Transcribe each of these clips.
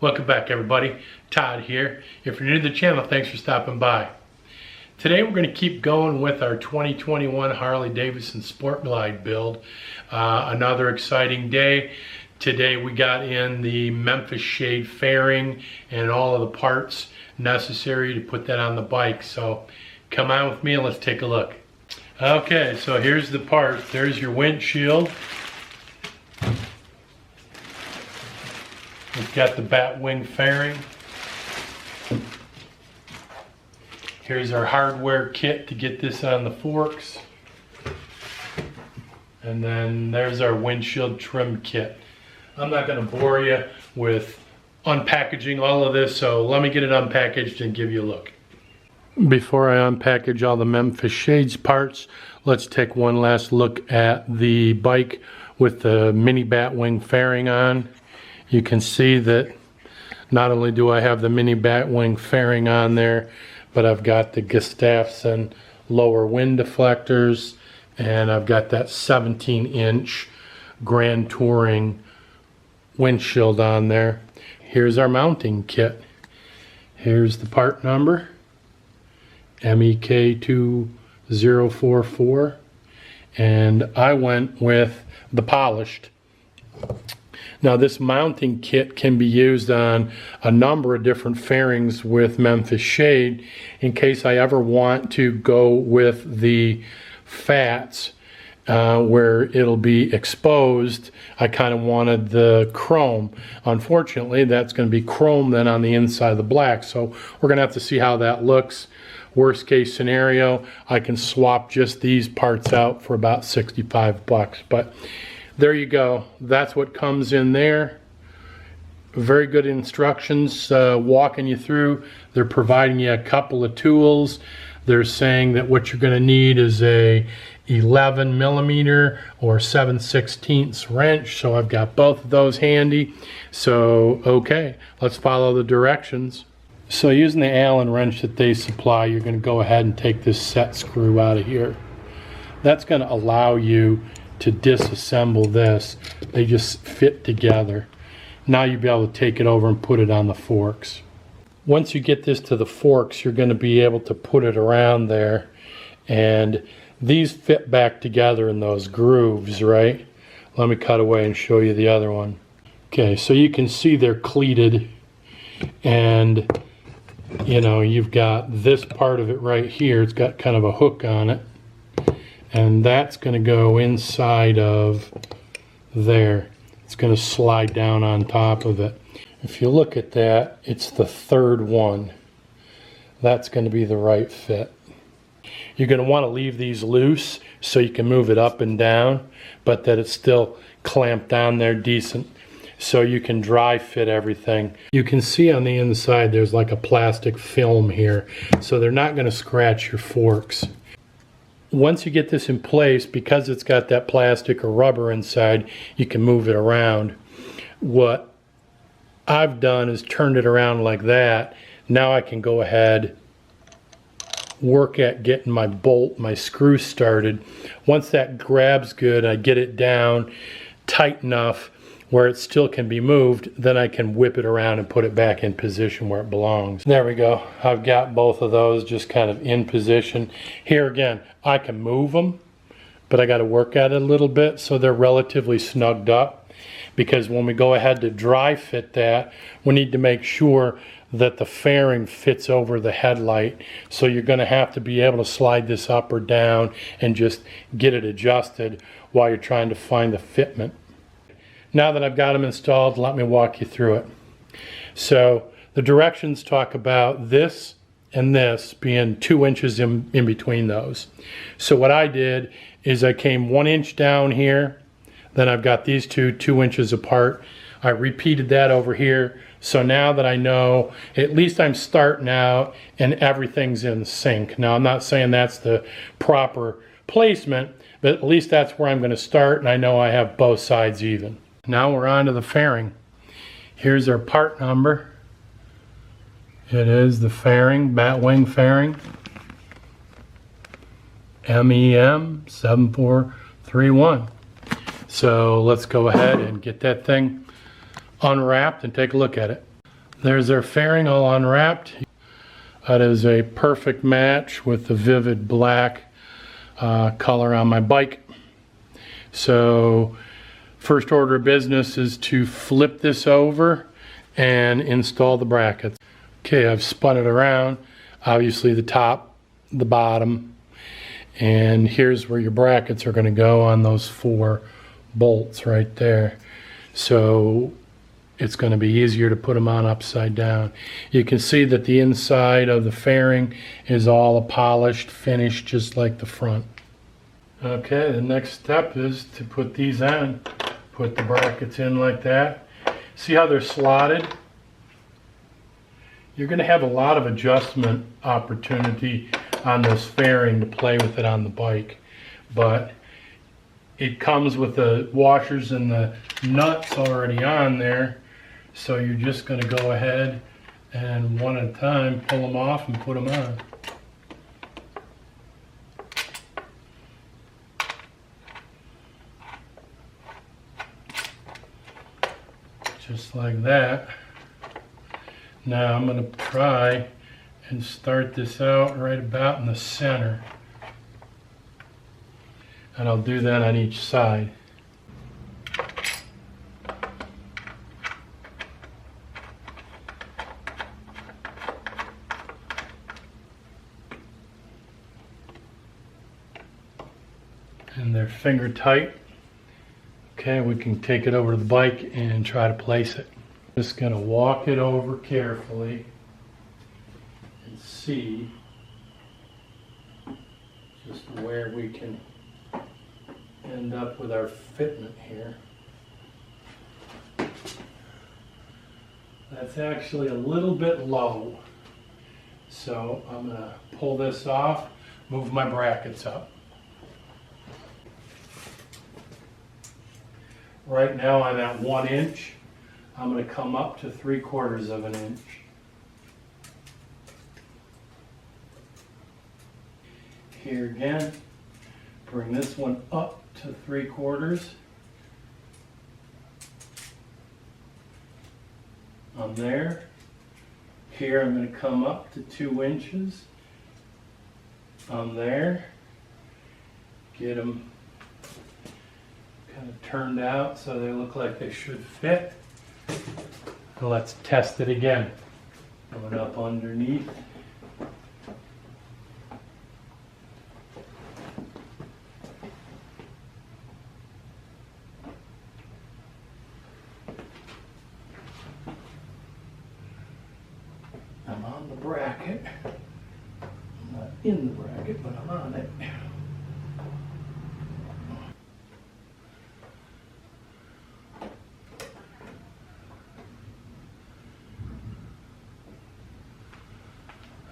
Welcome back everybody, Todd here. If you're new to the channel, thanks for stopping by. Today we're going to keep going with our 2021 Harley Davidson Sport Glide build. Another exciting day. Today we got in the Memphis shade fairing and all of the parts necessary to put that on the bike. So come on with me and let's take a look. Okay, so here's the parts. There's your windshield. We've got the Batwing fairing. Here's our hardware kit to get this on the forks. And then there's our windshield trim kit. I'm not going to bore you with unpackaging all of this, so let me get it unpackaged and give you a look. Before I unpackage all the Memphis shades parts, let's take one last look at the bike with the mini Batwing fairing on. You can see that not only do I have the mini Batwing fairing on there, but I've got the Gustafson lower wind deflectors, and I've got that 17-inch Grand Touring windshield on there. Here's our mounting kit. Here's the part number, MEK2044, and I went with the polished. Now this mounting kit can be used on a number of different fairings with Memphis shade in case I ever want to go with the fats where it'll be exposed. I kind of wanted the chrome. Unfortunately, that's going to be chrome then on the inside of the black, so we're going to have to see how that looks. Worst case scenario, I can swap just these parts out for about 65 bucks, but there you go. That's what comes in there. Very good instructions walking you through. They're providing you a couple of tools. They're saying that what you're going to need is a 11 millimeter or 7/16 wrench. So I've got both of those handy. So okay, let's follow the directions. So using the Allen wrench that they supply, you're going to go ahead and take this set screw out of here. That's going to allow you to disassemble this. They just fit together. Now you'll be able to take it over and put it on the forks. Once you get this to the forks, you're going to be able to put it around there, and these fit back together in those grooves, right? Let me cut away and show you the other one. Okay, so you can see they're cleated, and you know, you've got this part of it right here. It's got kind of a hook on it, and that's going to go inside of there. It's going to slide down on top of it. If you look at that, it's the third one. That's going to be the right fit. You're going to want to leave these loose so you can move it up and down, but that it's still clamped down there decent so you can dry fit everything. You can see on the inside there's like a plastic film here, so they're not going to scratch your forks. Once you get this in place, because it's got that plastic or rubber inside, you can move it around. What I've done is turned it around like that. Now I can go ahead, work at getting my bolt, my screw started. Once that grabs good, I get it down tight enough where it still can be moved, then I can whip it around and put it back in position where it belongs. There we go. I've got both of those just kind of in position. Here again, I can move them, but I got to work at it a little bit so they're relatively snugged up, because when we go ahead to dry fit that, we need to make sure that the fairing fits over the headlight. So you're going to have to be able to slide this up or down and just get it adjusted while you're trying to find the fitment. Now that I've got them installed, let me walk you through it. So the directions talk about this and this being 2 inches in between those. So what I did is I came 1 inch down here, then I've got these 2 inches apart. I repeated that over here. So now that I know, at least I'm starting out and everything's in sync. Now I'm not saying that's the proper placement, but at least that's where I'm going to start, and I know I have both sides even. Now we're on to the fairing. Here's our part number. It is the fairing, Batwing fairing, MEM7431. So let's go ahead and get that thing unwrapped and take a look at it. There's our fairing all unwrapped. That is a perfect match with the vivid black color on my bike. So first order of business is to flip this over and install the brackets. Okay, I've spun it around. Obviously the top, the bottom, and here's where your brackets are going to go on those 4 bolts right there. So it's going to be easier to put them on upside down. You can see that the inside of the fairing is all a polished finish, just like the front. Okay, the next step is to put these on. Put the brackets in like that. See how they're slotted? You're going to have a lot of adjustment opportunity on this fairing to play with it on the bike, but it comes with the washers and the nuts already on there. So you're just going to go ahead and one at a time pull them off and put them on. Just like that. Now I'm going to try and start this out right about in the center. And I'll do that on each side. And they're finger tight. Okay, we can take it over to the bike and try to place it. Just gonna walk it over carefully and see just where we can end up with our fitment here. That's actually a little bit low. So I'm gonna pull this off, move my brackets up. Right now I'm at 1 inch. I'm going to come up to 3/4 of an inch. Here again, bring this one up to 3/4. On there. Here I'm going to come up to 2 inches. On there. Get them kind of turned out so they look like they should fit. And let's test it again. Going up underneath. I'm on the bracket. I'm not in the bracket, but I'm on it.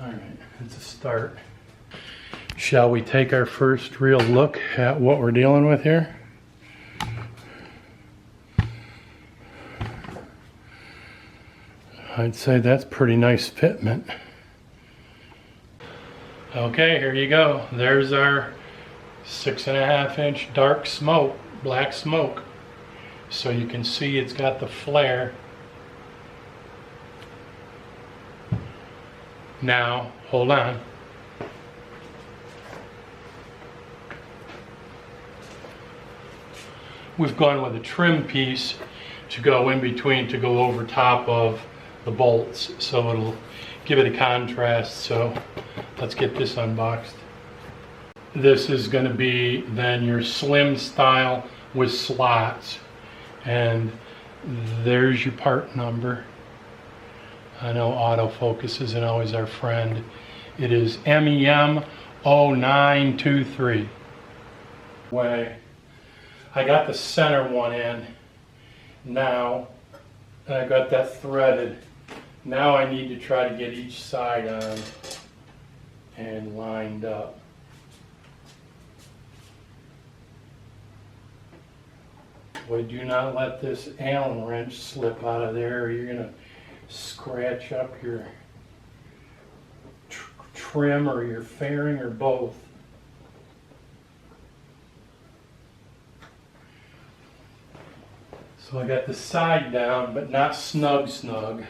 Alright, it's a start. Shall we take our first real look at what we're dealing with here? I'd say that's pretty nice fitment. Okay, here you go. There's our 6.5 inch dark smoke, black smoke. So you can see it's got the flare. Now, hold on. We've gone with a trim piece to go in between, to go over top of the bolts, so it'll give it a contrast. So let's get this unboxed. This is going to be then your slim style with slots, and there's your part number. I know autofocus isn't always our friend. It is MEM 0923. Way. I got the center one in now, and I got that threaded. Now I need to try to get each side on and lined up. Boy, do not let this Allen wrench slip out of there, or you're going to scratch up your trim or your fairing or both. So I got the side down, but not snug.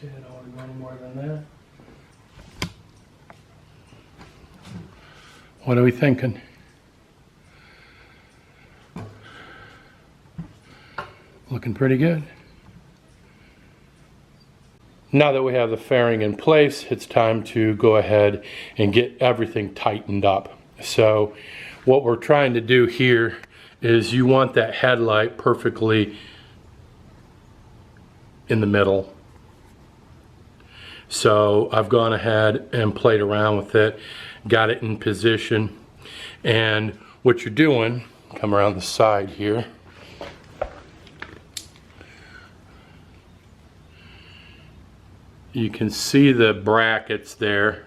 Okay, I don't want to go any more than that. What are we thinking? Looking pretty good. Now that we have the fairing in place, it's time to go ahead and get everything tightened up. So what we're trying to do here is you want that headlight perfectly in the middle. So I've gone ahead and played around with it, got it in position, and what you're doing, come around the side here, you can see the brackets there.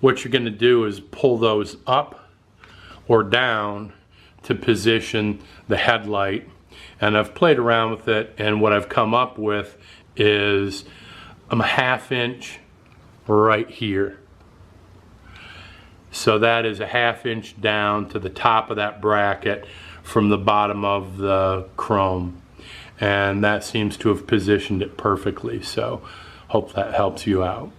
What you're going to do is pull those up or down to position the headlight. And I've played around with it, and what I've come up with is a 1/2 inch right here. So that is a 1/2 inch down to the top of that bracket from the bottom of the chrome. And that seems to have positioned it perfectly. So hope that helps you out.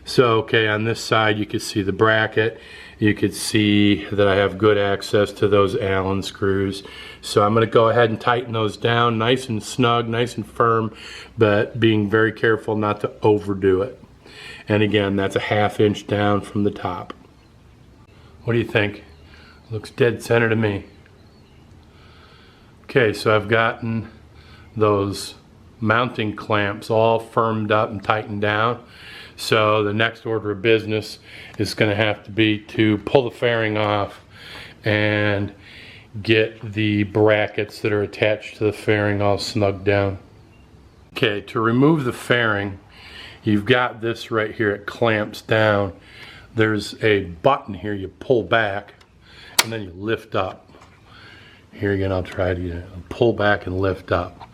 So, okay, on this side you can see the bracket. You can see that I have good access to those Allen screws. So I'm going to go ahead and tighten those down nice and snug, nice and firm, but being very careful not to overdo it. And again, that's a 1/2 inch down from the top. What do you think? Looks dead center to me. Okay, so I've gotten those mounting clamps all firmed up and tightened down. So the next order of business is going to have to be to pull the fairing off and get the brackets that are attached to the fairing all snugged down. Okay, to remove the fairing, you've got this right here, it clamps down. There's a button here you pull back and then you lift up. Here again, I'll try to pull back and lift up.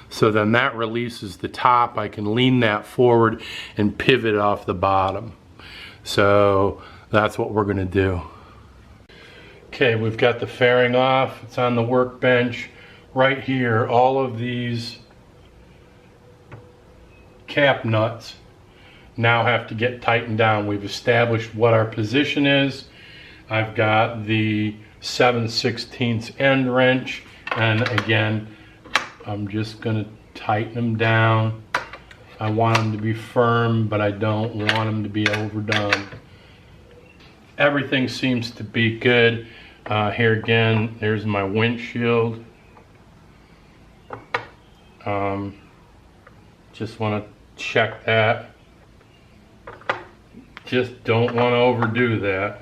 So then that releases the top. I can lean that forward and pivot off the bottom. So that's what we're going to do. Okay, we've got the fairing off. It's on the workbench right here. All of these cap nuts now have to get tightened down. We've established what our position is. I've got the 7/16 end wrench, and again, I'm just going to tighten them down. I want them to be firm, but I don't want them to be overdone. Everything seems to be good. Here again, there's my windshield. Just want to check that. Just don't want to overdo that.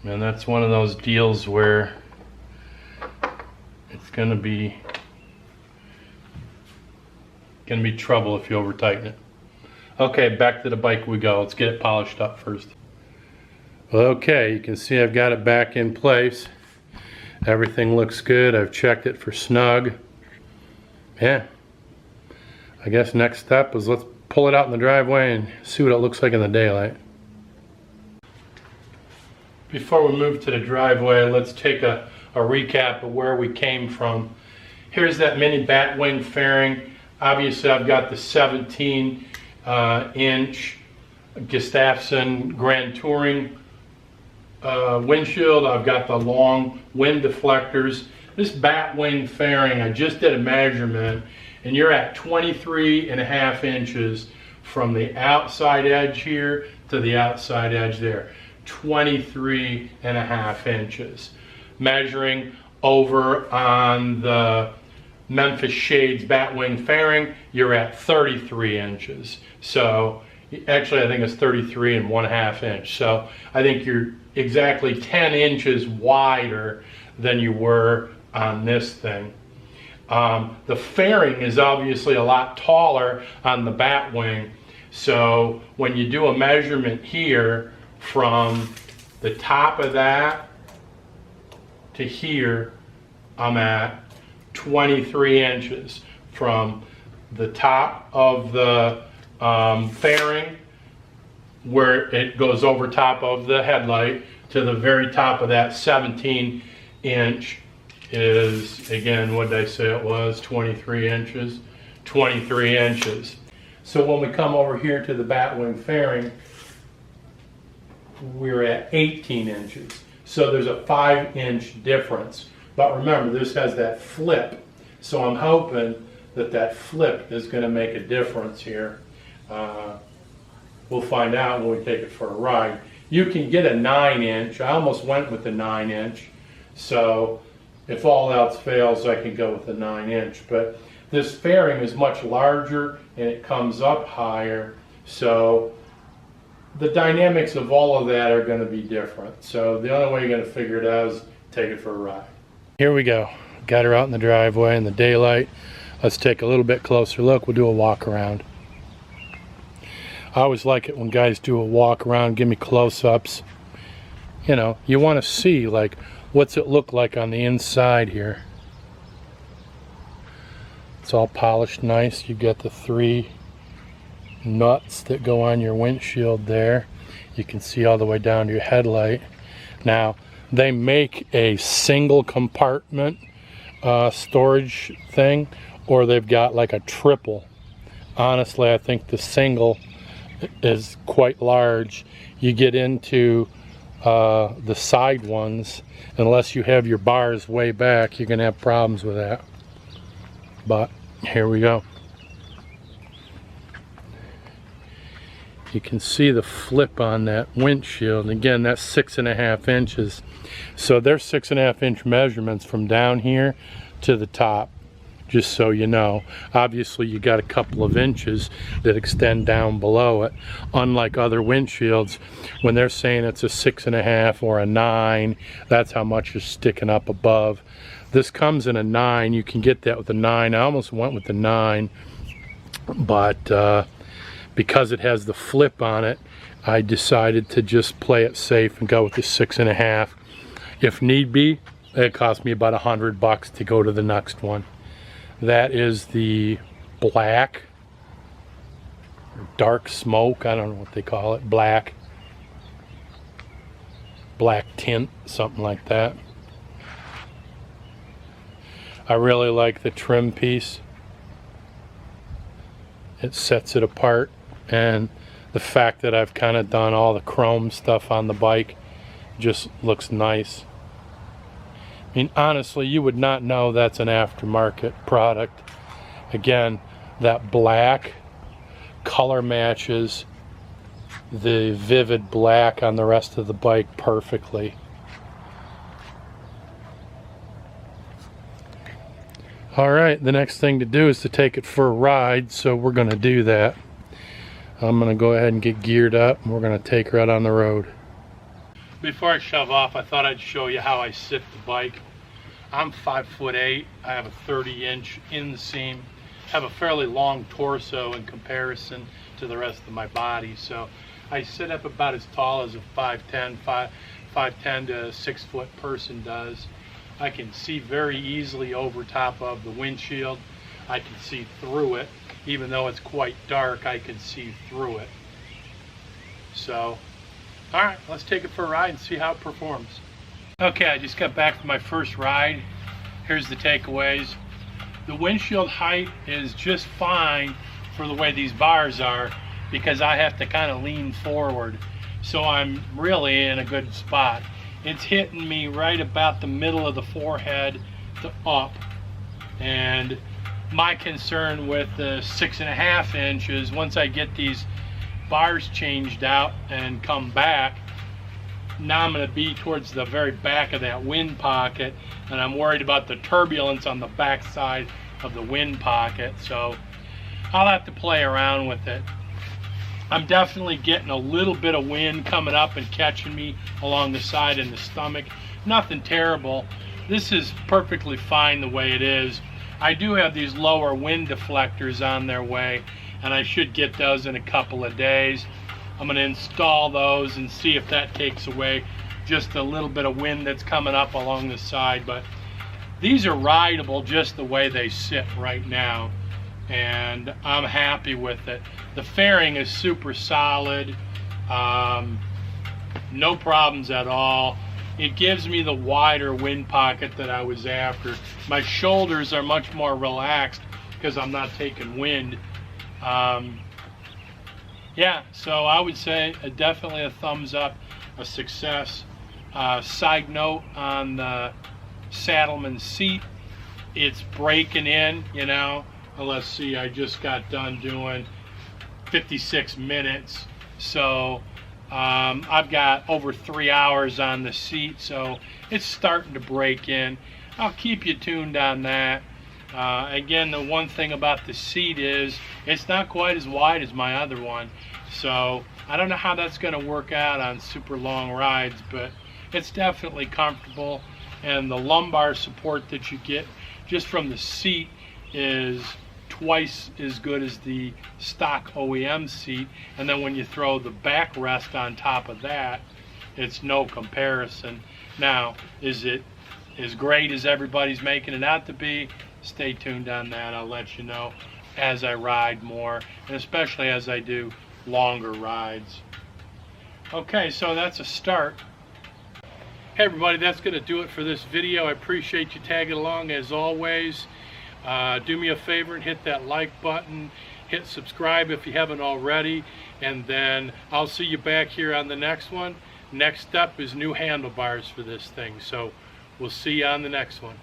And that's one of those deals where it's gonna be trouble if you over tighten it. Okay, back to the bike we go. Let's get it polished up first. Okay, you can see I've got it back in place. Everything looks good. I've checked it for snug. Yeah, I guess next step is let's pull it out in the driveway and see what it looks like in the daylight. Before we move to the driveway, let's take a recap of where we came from. Here's that mini Batwing fairing. Obviously I've got the 17-inch Gustafson Grand Touring windshield. I've got the long wind deflectors. This Batwing fairing, I just did a measurement, and you're at 23.5 inches from the outside edge here to the outside edge there. 23.5 inches. Measuring over on the Memphis Shades Batwing fairing, you're at 33 inches. So actually I think it's 33.5 inches. So I think you're exactly 10 inches wider than you were on this thing. The fairing is obviously a lot taller on the Batwing. So when you do a measurement here from the top of that to here, I'm at 23 inches from the top of the fairing where it goes over top of the headlight to the very top of that 17-inch is, again, what did I say it was, 23 inches? 23 inches. So when we come over here to the Batwing fairing, we're at 18 inches. So there's a 5-inch difference. But remember, this has that flip. So I'm hoping that that flip is going to make a difference here. We'll find out when we take it for a ride. You can get a 9-inch. I almost went with the 9-inch. So if all else fails, I can go with the 9-inch. But this fairing is much larger and it comes up higher. So the dynamics of all of that are going to be different. So the only way you're going to figure it out is take it for a ride. Here we go. Got her out in the driveway in the daylight. Let's take a little bit closer look. We'll do a walk around. I always like it when guys do a walk around, give me close-ups. You know, you want to see, like, what's it look like on the inside here. It's all polished nice. You got the 3 nuts that go on your windshield there. You can see all the way down to your headlight. Now, they make a single compartment storage thing, or they've got like a triple. Honestly, I think the single is quite large. You get into the side ones, unless you have your bars way back, you're gonna have problems with that. But here we go. You can see the flip on that windshield. Again, that's 6.5 inches. So they're 6.5 inch measurements from down here to the top, just so you know. Obviously, you got a couple of inches that extend down below it. Unlike other windshields, when they're saying it's a 6.5 or a 9, that's how much is sticking up above. This comes in a 9. You can get that with a 9. I almost went with the 9, but because it has the flip on it, I decided to just play it safe and go with the 6.5. If need be, it cost me about $100 to go to the next one. That is the black, dark smoke, I don't know what they call it, black tint, something like that. I really like the trim piece. It sets it apart, and the fact that I've kind of done all the chrome stuff on the bike just looks nice. I mean, honestly, you would not know that's an aftermarket product. Again, that black color matches the vivid black on the rest of the bike perfectly. All right, the next thing to do is to take it for a ride, so we're going to do that. I'm going to go ahead and get geared up, and we're going to take her out on the road. Before I shove off, I thought I'd show you how I sit the bike. I'm 5'8". I have a 30-inch inseam. Have a fairly long torso in comparison to the rest of my body, so I sit up about as tall as a 5'10" to 6 foot person does. I can see very easily over top of the windshield. I can see through it. Even though it's quite dark, I can see through it. So, all right, let's take it for a ride and see how it performs. Okay, I just got back from my first ride. Here's the takeaways. The windshield height is just fine for the way these bars are, because I have to kind of lean forward. So I'm really in a good spot. It's hitting me right about the middle of the forehead to up. And my concern with the 6.5 inches, once I get these bars changed out and come back, now I'm going to be towards the very back of that wind pocket, and I'm worried about the turbulence on the back side of the wind pocket. So I'll have to play around with it. I'm definitely getting a little bit of wind coming up and catching me along the side and the stomach. Nothing terrible. This is perfectly fine the way it is. I do have these lower wind deflectors on their way, and I should get those in a couple of days. I'm going to install those and see if that takes away just a little bit of wind that's coming up along the side. But these are rideable just the way they sit right now, and I'm happy with it. The fairing is super solid, no problems at all. it gives me the wider wind pocket that I was after. My shoulders are much more relaxed because I'm not taking wind. Yeah, so I would say definitely a thumbs up, a success. Side note on the Saddleman seat, it's breaking in, you know. Let's see, I just got done doing 56 minutes, so I've got over 3 hours on the seat, so it's starting to break in. I'll keep you tuned on that. Again, the one thing about the seat is it's not quite as wide as my other one, so I don't know how that's going to work out on super long rides, but it's definitely comfortable, and the lumbar support that you get just from the seat is twice as good as the stock OEM seat, and then when you throw the backrest on top of that, it's no comparison. Now, is it as great as everybody's making it out to be? Stay tuned on that. I'll let you know as I ride more, and especially as I do longer rides. Okay, so that's a start. Hey everybody, that's going to do it for this video. I appreciate you tagging along as always. Do me a favor and hit that like button, hit subscribe if you haven't already, and then I'll see you back here on the next one. Next up is new handlebars for this thing, so we'll see you on the next one.